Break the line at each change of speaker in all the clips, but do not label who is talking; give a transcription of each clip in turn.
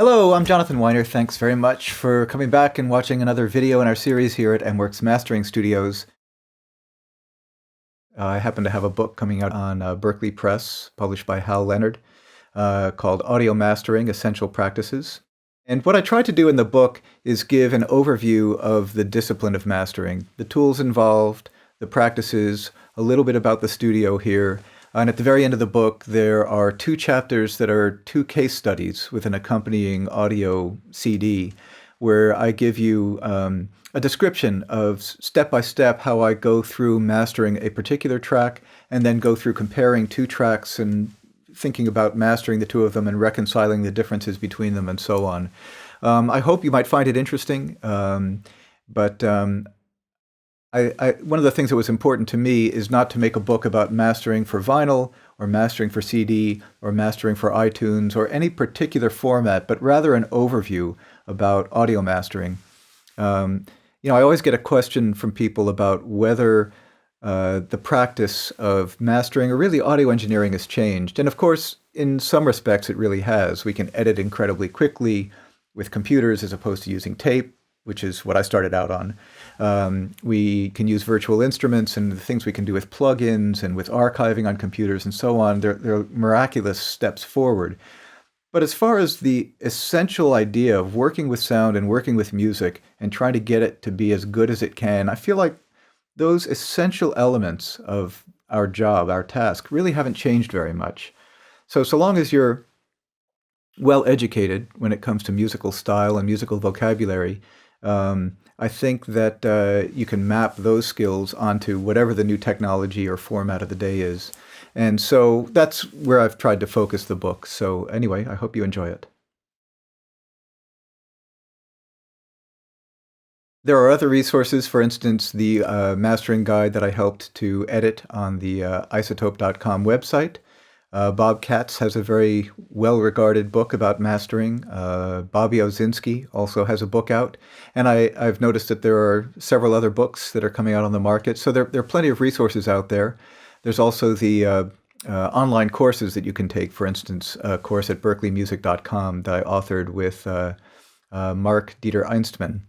Hello, I'm Jonathan Wyner. Thanks very much for coming back and watching another video in our series here at MWorks Mastering Studios. I happen to have a book coming out on Berkeley Press, published by Hal Leonard, called Audio Mastering: Essential Practices. And what I try to do in the book is give an overview of the discipline of mastering, the tools involved, the practices, a little bit about the studio here. And at the very end of the book, there are 2 chapters that are 2 case studies with an accompanying audio CD, where I give you a description of step by step how I go through mastering a particular track and then go through comparing 2 tracks and thinking about mastering the 2 of them and reconciling the differences between them and so on. I hope you might find it interesting, but one of the things that was important to me is not to make a book about mastering for vinyl or mastering for CD or mastering for iTunes or any particular format, but rather an overview about audio mastering. I always get a question from people about whether the practice of mastering or really audio engineering has changed. And of course, in some respects, it really has. We can edit incredibly quickly with computers as opposed to using tape, which is what I started out on. We can use virtual instruments and the things we can do with plugins and with archiving on computers and so on. They're miraculous steps forward. But as far as the essential idea of working with sound and working with music and trying to get it to be as good as it can, I feel like those essential elements of our job, our task, really haven't changed very much. So long as you're well educated when it comes to musical style and musical vocabulary, I think that you can map those skills onto whatever the new technology or format of the day is. And so that's where I've tried to focus the book. So anyway, I hope you enjoy it. There are other resources, for instance, the mastering guide that I helped to edit on the isotope.com website. Bob Katz has a very well-regarded book about mastering. Bobby Ozinski also has a book out. And I've noticed that there are several other books that are coming out on the market. So there are plenty of resources out there. There's also the online courses that you can take, for instance, a course at berkeleymusic.com that I authored with Mark Dieter Einstmann.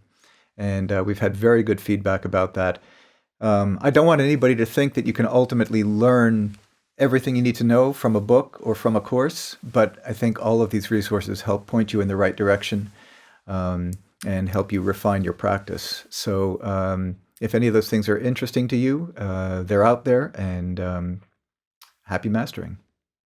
And we've had very good feedback about that. I don't want anybody to think that you can ultimately learn everything you need to know from a book or from a course, but I think all of these resources help point you in the right direction and help you refine your practice. So if any of those things are interesting to you, they're out there, and happy mastering.